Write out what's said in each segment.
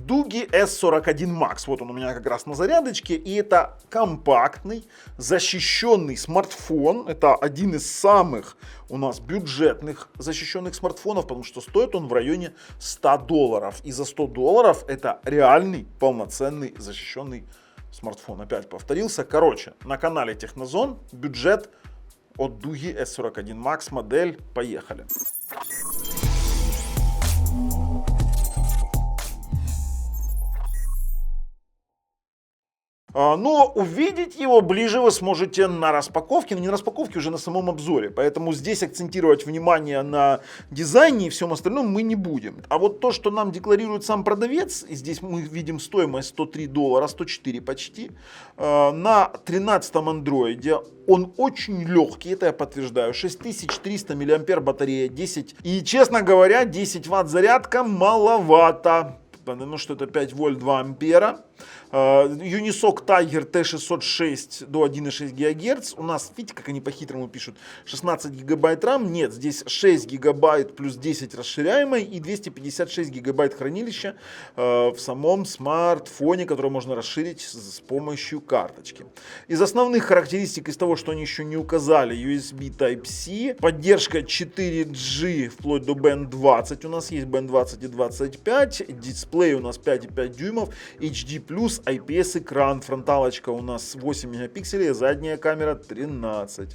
Doogee S41 Max. Вот он у меня как раз на зарядочке. И это компактный, защищенный смартфон. Это один из самых у нас бюджетных защищенных смартфонов, потому что стоит он в районе $100. И за $100 это реальный, полноценный, защищенный смартфон. Опять повторился. Короче, на канале Технозон бюджет от Doogee S41 Max модель. Поехали. Но увидеть его ближе вы сможете на распаковке, но не на распаковке, уже на самом обзоре. Поэтому здесь акцентировать внимание на дизайне и всем остальном мы не будем. А вот то, что нам декларирует сам продавец, и здесь мы видим стоимость $103, 104 почти, на 13-м андроиде. Он очень легкий, это я подтверждаю. 6300 мАh батарея, 10. И, честно говоря, 10 Вт зарядка маловато, потому что это 5 вольт 2 ампера. Unisoc Tiger T606 до 1,6 ГГц. У нас, видите, как они по-хитрому пишут, 16 гигабайт RAM. Нет, здесь 6 гигабайт плюс 10 расширяемой и 256 гигабайт хранилища в самом смартфоне, который можно расширить с помощью карточки. Из основных характеристик, из того, что они еще не указали, USB Type-C, поддержка 4G вплоть до Band 20. У нас есть Band 20 и 25. Дисплей у нас 5,5 дюймов. HD+, IPS экран, фронталочка у нас 8 мегапикселей, задняя камера 13.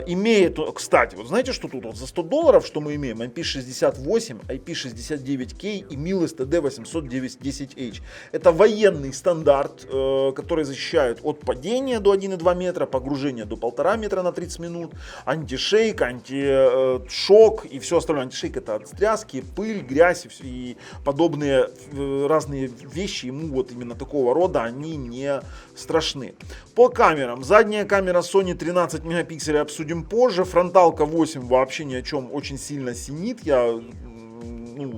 Имеет, кстати, вот знаете, что тут вот за $100, что мы имеем? IP68, IP69K и MIL STD 810H. Это военный стандарт, который защищает от падения до 1,2 метра, погружения до 1,5 метра на 30 минут, антишейк, антишок и все остальное. Антишейк — это от стряски, пыль, грязь и подобные разные вещи ему вот именно такого рода они не страшны. По камерам. Задняя камера Sony 13 мегапикселей обсудим позже. Фронталка 8 вообще ни о чем, очень сильно синит.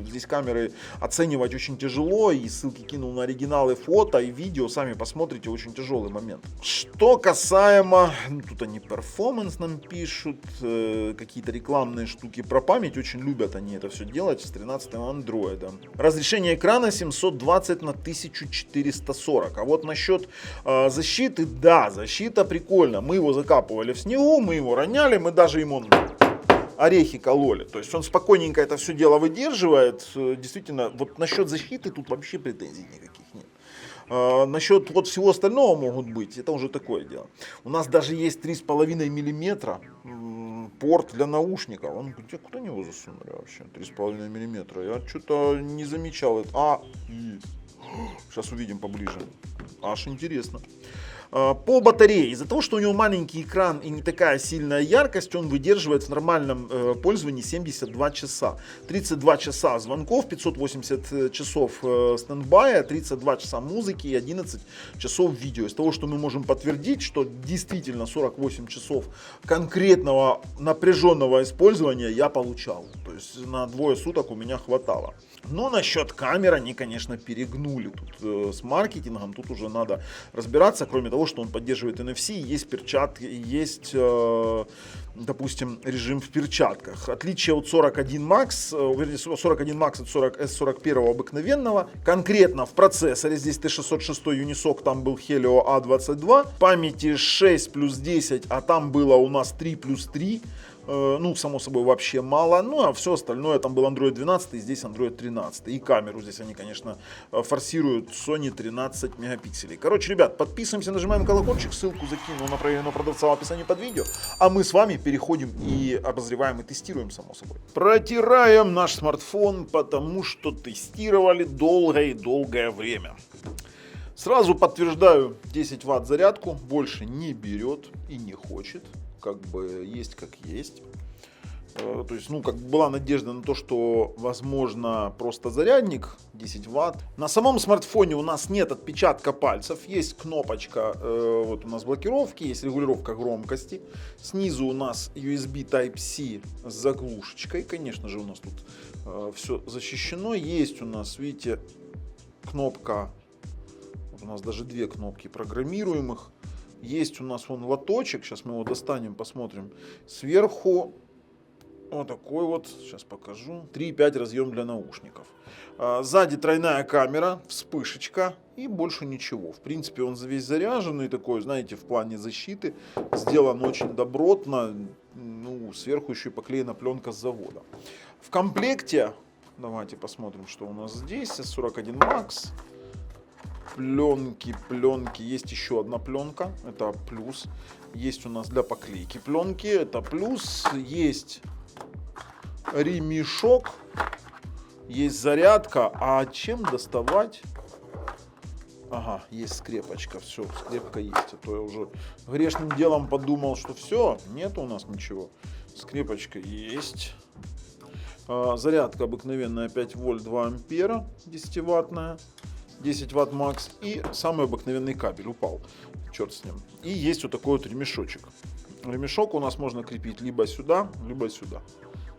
Здесь камеры оценивать очень тяжело, и ссылки кинул на оригиналы фото и видео, сами посмотрите, очень тяжелый момент. Что касаемо, тут они перформанс нам пишут, какие-то рекламные штуки про память, очень любят они это все делать с 13-го андроида. Разрешение экрана 720 на 1440. А вот насчет защиты, да, защита прикольно. Мы его закапывали в снегу, мы его роняли, мы даже ему орехи кололи. То есть он спокойненько это все дело выдерживает. Действительно, вот насчет защиты тут вообще претензий никаких нет. Насчет вот всего остального могут быть, это уже такое дело. У нас даже есть 3,5 миллиметра порт для наушников. Он куда они его засунули вообще? 3,5 миллиметра. Я что-то не замечал это. Сейчас увидим поближе. Аж интересно. По батарее, из-за того, что у него маленький экран и не такая сильная яркость, он выдерживает в нормальном пользовании 72 часа. 32 часа звонков, 580 часов стендбая, 32 часа музыки и 11 часов видео. Из того, что мы можем подтвердить, что действительно 48 часов конкретного напряженного использования я получал. То есть на двое суток у меня хватало. Но насчет камер они, конечно, перегнули тут с маркетингом. Тут уже надо разбираться, кроме того, что он поддерживает NFC, есть перчатки, есть, допустим, режим в перчатках. Отличие от 41 Max, вернее, 41 Max от S41 обыкновенного, конкретно в процессоре, здесь T606 Unisoc, там был Helio A22, памяти 6 плюс 10, а там было у нас 3 плюс 3. Само собой, вообще мало. А все остальное, там был Android 12, и здесь Android 13. И камеру здесь они, конечно, форсируют Sony 13 мегапикселей. Короче, ребят, подписываемся, нажимаем колокольчик, ссылку закину на проверенного продавца в описании под видео. А мы с вами переходим и обозреваем, и тестируем, само собой. Протираем наш смартфон, потому что тестировали долгое и долгое время. Сразу подтверждаю, 10 Вт зарядку больше не берет и не хочет. Как бы есть как есть. То есть, как была надежда на то, что возможно просто зарядник 10 Вт. На самом смартфоне у нас нет отпечатка пальцев. Есть кнопочка, вот у нас блокировки, есть регулировка громкости. Снизу у нас USB Type-C с заглушечкой. Конечно же, у нас тут все защищено. Есть у нас, видите, кнопка. Вот у нас даже две кнопки программируемых. Есть у нас вон лоточек, сейчас мы его достанем, посмотрим. Сверху Вот такой вот, сейчас покажу. 3,5 разъем для наушников. Сзади тройная камера, вспышечка и больше ничего. В принципе, он весь заряженный такой, знаете, в плане защиты. Сделан очень добротно. Ну, сверху еще и поклеена пленка с завода. В комплекте, давайте посмотрим, что у нас здесь. S41 Max. Пленки. Есть еще одна пленка. Это плюс. Есть у нас для поклейки пленки. Это плюс. Есть ремешок. Есть зарядка. А чем доставать? Ага, есть скрепочка. Все, скрепка есть. А то я уже грешным делом подумал, что все, нет у нас ничего. Скрепочка есть. Зарядка обыкновенная 5 вольт 2 ампера 10-ваттная. 10 ватт макс. И самый обыкновенный кабель упал. Черт с ним. И есть вот такой вот ремешочек. Ремешок у нас можно крепить либо сюда, либо сюда.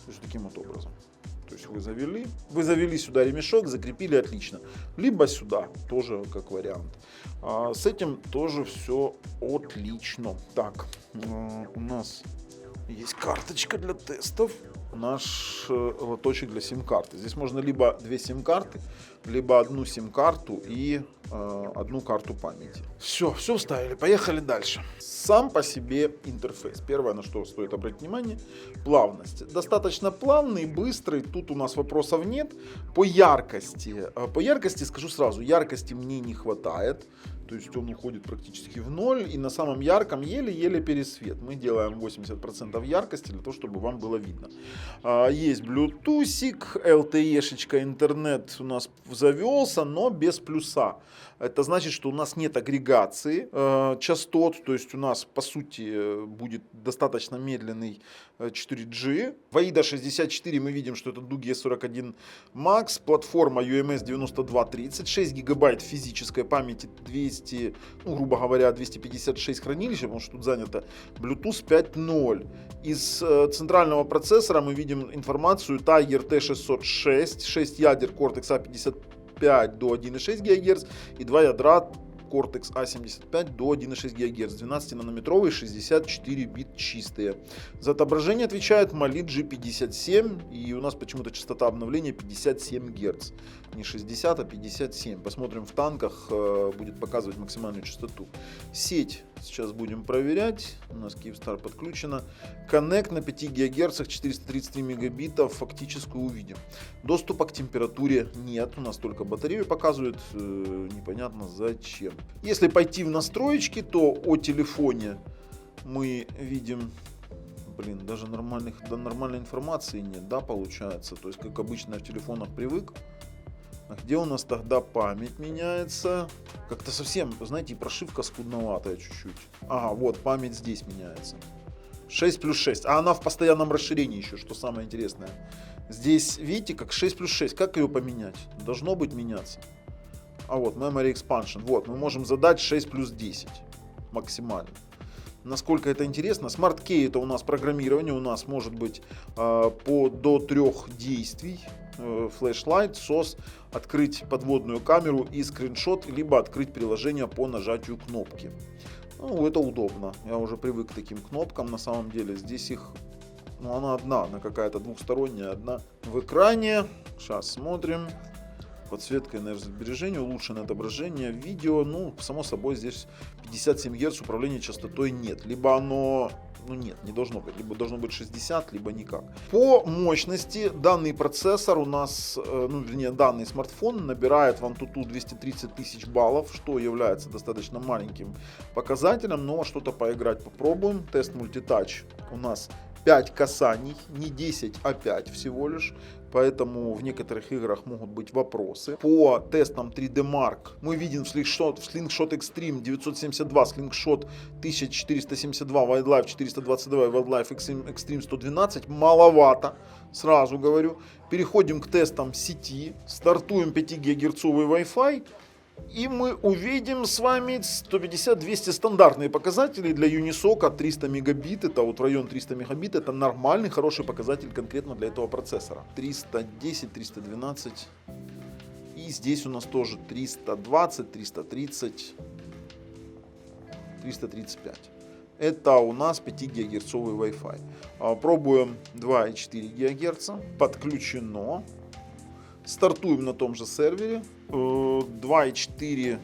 То есть таким вот образом. То есть вы завели сюда ремешок, закрепили, отлично. Либо сюда, тоже как вариант. С этим тоже все отлично. Так, у нас есть карточка для тестов. Наш лоточек для сим-карты. Здесь можно либо 2 сим-карты, либо одну сим-карту и одну карту памяти. Все вставили, поехали дальше. Сам по себе интерфейс. Первое, на что стоит обратить внимание, плавность. Достаточно плавный, быстрый, тут у нас вопросов нет. По яркости скажу сразу, яркости мне не хватает. То есть он уходит практически в ноль, и на самом ярком еле-еле пересвет. Мы делаем 80% яркости для того, чтобы вам было видно. Есть Bluetooth, LTE-шечка, интернет у нас завелся, но без плюса. Это значит, что у нас нет агрегации частот, то есть у нас по сути будет достаточно медленный 4G. В AIDA 64 мы видим, что это Dugi S41 Max, платформа UMS 9230, 6 гигабайт физической памяти, 200, ну, грубо говоря, 256 хранилища, потому что тут занято Bluetooth 5.0. Из центрального процессора мы видим информацию Tiger T606, 6 ядер Cortex A55 до 1,6 ГГц и 2 ядра Cortex A75 до 1,6 ГГц, 12-нанометровые, 64 бит чистые. За отображение отвечает Mali G57, и у нас почему-то частота обновления 57 Гц. Не 60, а 57. Посмотрим в танках, будет показывать максимальную частоту. Сеть сейчас будем проверять. У нас Kyivstar подключена. Connect на 5 ГГц, 433 мегабита, фактическую увидим. Доступа к температуре нет, у нас только батарею показывает, непонятно зачем. Если пойти в настройки, то о телефоне мы видим, даже нормальной информации нет, да, получается. То есть, как обычно, я в телефонах привык. А где у нас тогда память меняется? Как-то совсем, знаете, прошивка скудноватая чуть-чуть. Ага, вот память здесь меняется. 6+6, а она в постоянном расширении еще, что самое интересное. Здесь, видите, как 6+6, как ее поменять? Должно быть меняться. А вот Memory Expansion, вот, мы можем задать 6+10 максимально. Насколько это интересно, Smart Key это у нас программирование, у нас может быть до 3 действий. Flashlight, SOS, открыть подводную камеру и скриншот, либо открыть приложение по нажатию кнопки. Ну, это удобно. Я уже привык к таким кнопкам на самом деле. Здесь их, она одна, она какая-то двухсторонняя, одна в экране. Сейчас смотрим. Подсветка энергосбережения, улучшенное отображение, видео. Ну, само собой, здесь 57 Гц, управления частотой нет. Либо оно, нет, не должно быть. Либо должно быть 60, либо никак. По мощности данный процессор у нас, данный смартфон набирает в AnTuTu 230 тысяч баллов, что является достаточно маленьким показателем, но что-то поиграть попробуем. Тест мультитач у нас 5 касаний, не 10, а 5 всего лишь. Поэтому в некоторых играх могут быть вопросы. По тестам 3D Mark мы видим в Slingshot Extreme 972, Slingshot 1472, Wildlife 422 и Wildlife Extreme 112. Маловато, сразу говорю. Переходим к тестам сети. Стартуем 5 ГГц Wi-Fi. И мы увидим с вами 150-200 стандартные показатели для Unisoc 300 мегабит, это вот в район 300 мегабит, это нормальный, хороший показатель конкретно для этого процессора. 310, 312 и здесь у нас тоже 320, 330, 335. Это у нас 5 ГГц Wi-Fi. Пробуем 2,4 ГГц. Подключено. Стартуем на том же сервере. 2,4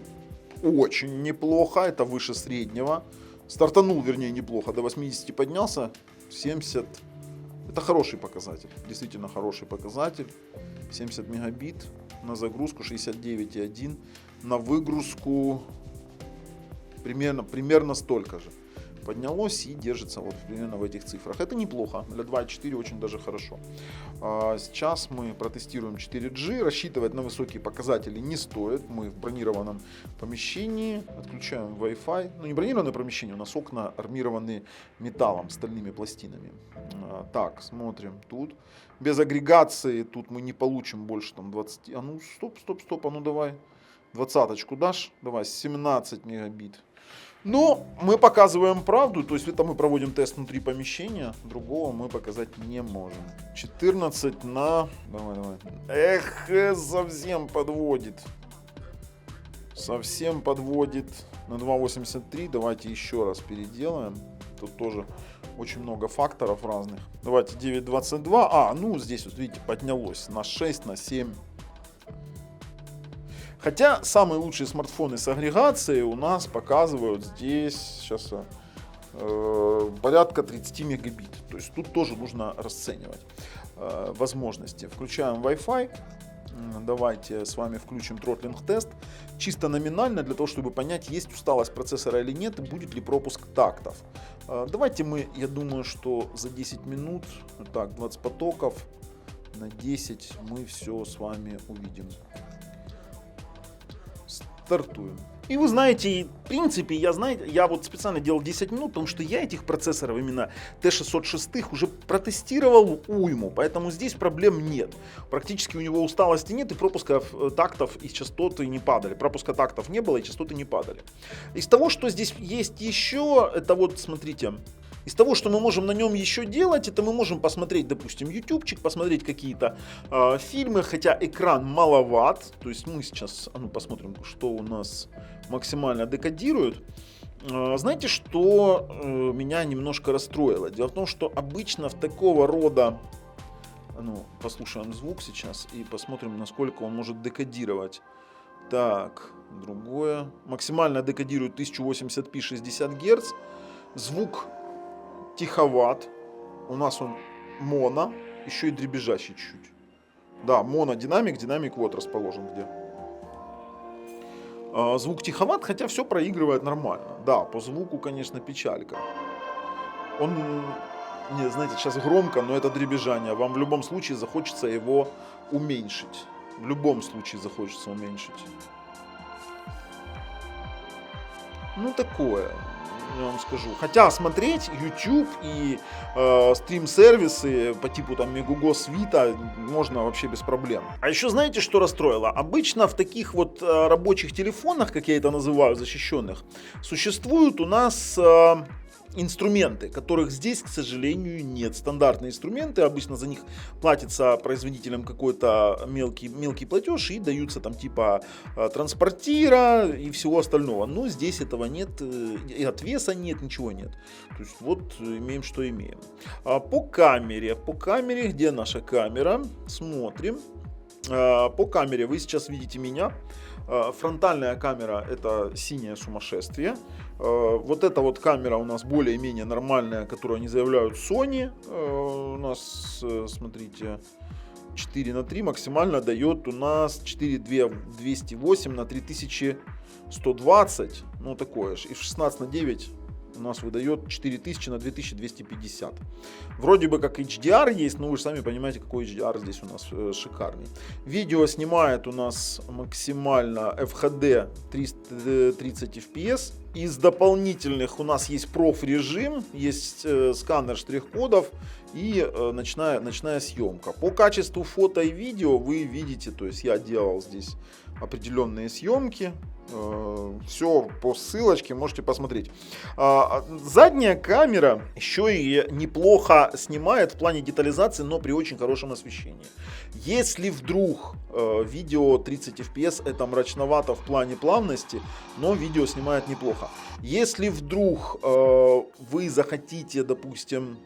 очень неплохо, это выше среднего. Стартанул, вернее, неплохо, до 80 поднялся, 70. Это хороший показатель, действительно хороший показатель. 70 мегабит на загрузку, 69,1. На выгрузку примерно столько же. Поднялось и держится вот примерно в этих цифрах. Это неплохо, для 2.4 очень даже хорошо. Сейчас мы протестируем 4G, рассчитывать на высокие показатели не стоит. Мы в бронированном помещении, отключаем Wi-Fi. Ну, не бронированное помещение, у нас окна армированы металлом, стальными пластинами. Так, смотрим тут. Без агрегации тут мы не получим больше там 20. А ну стоп, а ну давай. 20-очку дашь? Давай, 17 мегабит. Но мы показываем правду, то есть это мы проводим тест внутри помещения, другого мы показать не можем. 14 на... Давай. Эх, совсем подводит. Совсем подводит на 2.83. Давайте еще раз переделаем. Тут тоже очень много факторов разных. Давайте 9.22. Ну здесь вот видите, поднялось на 6, на 7. Хотя самые лучшие смартфоны с агрегацией у нас показывают здесь сейчас порядка 30 мегабит. То есть тут тоже нужно расценивать возможности. Включаем Wi-Fi. Давайте с вами включим тротлинг тест. Чисто номинально, для того, чтобы понять, есть усталость процессора или нет, и будет ли пропуск тактов. Давайте мы, я думаю, что за 10 минут, так, 20 потоков на 10 мы все с вами увидим. Стартуем. И вы знаете, в принципе, я вот специально делал 10 минут, потому что я этих процессоров, именно T606, уже протестировал уйму, поэтому здесь проблем нет. Практически у него усталости нет, и пропуска тактов и частоты не падали. Пропуска тактов не было, и частоты не падали. Из того, что здесь есть еще, это вот, смотрите, из того, что мы можем на нем еще делать, это мы можем посмотреть, допустим, ютубчик, посмотреть какие-то фильмы, хотя экран маловат. То есть мы сейчас посмотрим, что у нас максимально декодирует. Знаете, что меня немножко расстроило? Дело в том, что обычно в такого рода... послушаем звук сейчас и посмотрим, насколько он может декодировать. Так, другое. Максимально декодирует 1080p 60 Гц. Звук тиховат. У нас он моно, еще и дребезжащий чуть-чуть. Да, динамик вот расположен где. Звук тиховат, хотя все проигрывает нормально. Да, по звуку, конечно, печалька. Знаете, сейчас громко, но это дребезжание. Вам в любом случае захочется его уменьшить. В любом случае захочется уменьшить. Такое, я вам скажу. Хотя смотреть YouTube и стрим-сервисы по типу там Megugo, Vita можно вообще без проблем. А еще знаете, что расстроило? Обычно в таких вот рабочих телефонах, как я это называю, защищенных, существуют у нас... инструменты, которых здесь, к сожалению, нет. Стандартные инструменты, обычно за них платится производителям какой-то мелкий платеж и даются там типа транспортира и всего остального. Но здесь этого нет, и отвеса нет, ничего нет. То есть вот имеем, что имеем. По камере, где наша камера? Смотрим. По камере вы сейчас видите меня. Фронтальная камера — это синее сумасшествие. Вот эта вот камера у нас более-менее нормальная, которую они заявляют Sony. У нас, смотрите, 4:3 максимально дает у нас 4208 на 3120. Такое же. И в 16:9 у нас выдает 4000 на 2250. Вроде бы как HDR есть, но вы же сами понимаете, какой HDR здесь у нас шикарный. Видео снимает у нас максимально FHD 330 FPS. Из дополнительных у нас есть проф-режим, есть сканер штрих-кодов и ночная съемка. По качеству фото и видео вы видите, то есть я делал здесь определенные съемки. Все по ссылочке, можете посмотреть. Задняя камера еще и неплохо снимает в плане детализации, но при очень хорошем освещении. Если вдруг видео 30 FPS это мрачновато в плане плавности, но видео снимает неплохо. Если вдруг вы захотите, допустим,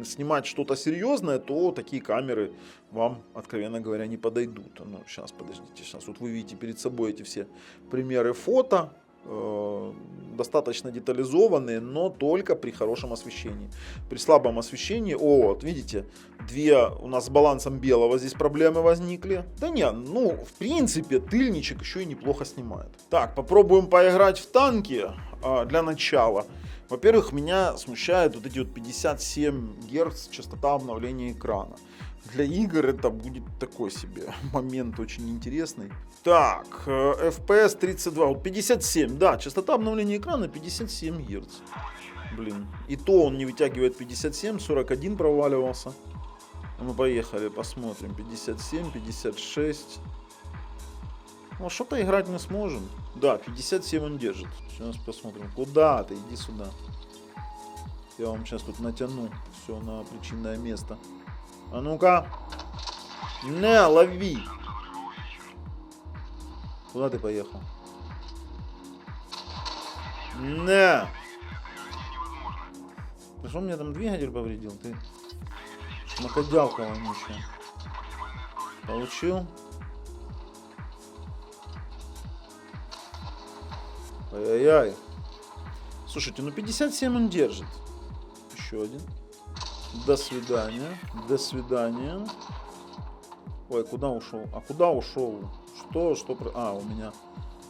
снимать что-то серьезное, то такие камеры вам, откровенно говоря, не подойдут. Ну, сейчас, подождите, сейчас вот вы видите перед собой эти все примеры фото, достаточно детализованные, но только при хорошем освещении. При слабом освещении, вот, видите, две у нас с балансом белого здесь проблемы возникли. Да не, ну, в принципе, тыльничек еще и неплохо снимает. Так, попробуем поиграть в танки для начала. Во-первых, меня смущают вот эти вот 57 Гц частота обновления экрана. Для игр это будет такой себе момент очень интересный. Так, FPS 32, вот 57, да, частота обновления экрана 57 Гц. Блин, и то он не вытягивает 57, 41 проваливался. Ну, поехали, посмотрим, 57, 56. Ну, что-то играть не сможем. Да, 57 он держит. Сейчас посмотрим. Куда ты? Иди сюда. Я вам сейчас тут натяну все на причинное место. А ну-ка. Не, лови. Куда ты поехал? Не. Ты что, мне там двигатель повредил? Ты шмакодявка вонючая. Получил? Ай-яй-яй. Слушайте, ну 57 он держит. Еще один. До свидания. До свидания. Ой, куда ушел? А куда ушел? Что? А, у меня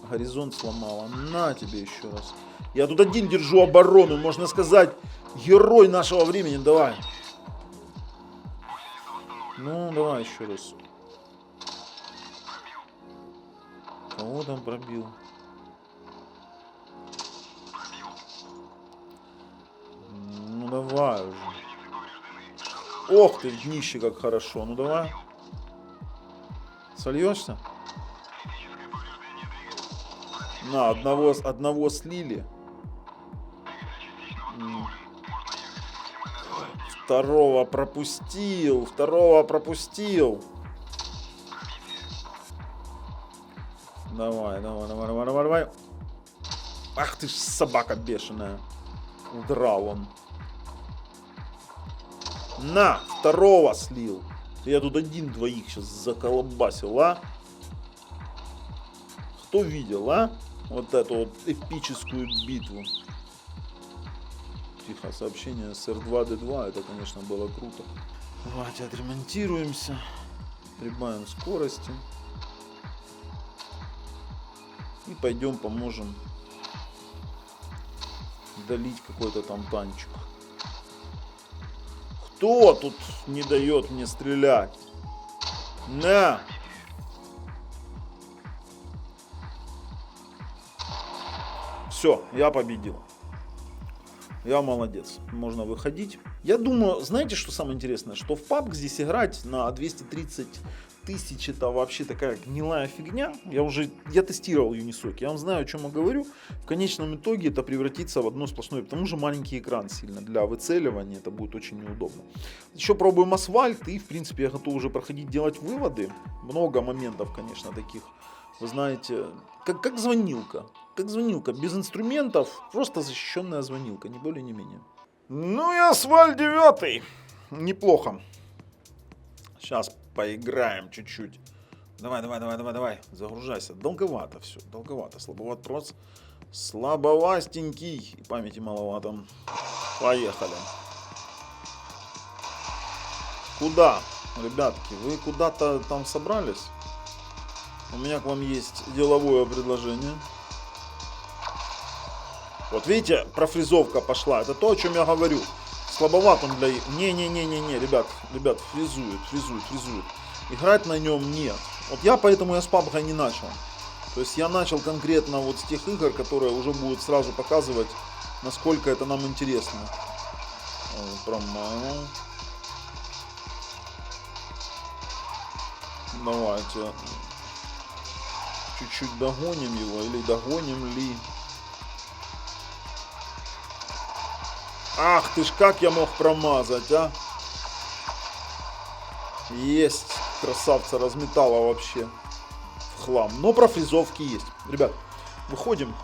горизонт сломало. На тебе еще раз. Я тут один держу оборону, можно сказать, герой нашего времени. Давай. Ну, давай еще раз. Кого там пробил? Ну давай уже. Ох ты, в днище как хорошо. Ну давай. Сольешься? На, одного слили. Второго пропустил. Давай. Ах ты ж собака бешеная. Удрал он. На, второго слил. Я тут один-двоих сейчас заколобасил, а? Кто видел, а? Вот эту вот эпическую битву. Тихо, сообщение с R2-D2. Это, конечно, было круто. Давайте отремонтируемся. Прибавим скорости. И пойдем поможем долить какой-то там танчик. Кто тут не дает мне стрелять? На! Все, я победил. Я молодец. Можно выходить. Я думаю, знаете, что самое интересное? Что в PUBG здесь играть на 230 тысяч это вообще такая гнилая фигня. Я тестировал Юнисок, я вам знаю, о чем я говорю. В конечном итоге это превратится в одно сплошное, потому что маленький экран сильно. Для выцеливания это будет очень неудобно. Еще пробуем асфальт, и в принципе я готов уже проходить, делать выводы. Много моментов, конечно, таких. Вы знаете, как звонилка. Как звонилка, без инструментов, просто защищенная звонилка, ни более, ни менее. Ну и асфальт 9. Неплохо. Сейчас поиграем чуть-чуть. Давай. Загружайся. Долговато все, долговато. Слабоват прос. Слабовастенький. И памяти маловато. Поехали. Куда? Ребятки, вы куда-то там собрались? У меня к вам есть деловое предложение. Вот видите, профрезовка пошла. Это то, о чем я говорю. Слабоват он для... Не, ребят, фрезует. Играть на нем нет. Вот поэтому я с PUBG не начал. То есть я начал конкретно вот с тех игр, которые уже будут сразу показывать, насколько это нам интересно. Промал. Давайте. чуть-чуть догоним его или догоним ли. Ах ты ж, как я мог промазать, а? Есть, красавца разметала вообще в хлам. Но профрезовки есть. Ребят, выходим.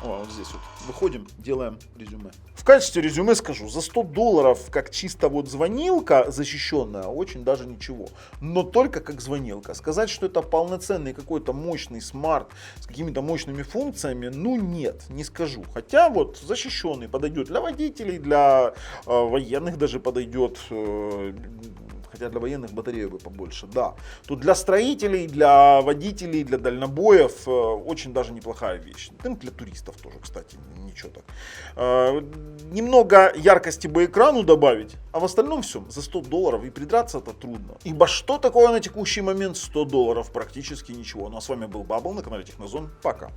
О, вот здесь вот. Выходим, делаем резюме. В качестве резюме скажу, за $100, как чисто вот звонилка защищенная, очень даже ничего. Но только как звонилка. Сказать, что это полноценный какой-то мощный смарт с какими-то мощными функциями, ну нет, не скажу. Хотя вот защищенный подойдет для водителей, для военных даже подойдет. Хотя для военных батареи бы побольше, да. Тут для строителей, для водителей, для дальнобоев очень даже неплохая вещь. Ну, для туристов тоже, кстати, ничего так. Немного яркости бы экрану добавить, а в остальном все за $100 и придраться это трудно. Ибо что такое на текущий момент $100? Практически ничего. Ну а с вами был Бабл на канале Технозон. Пока.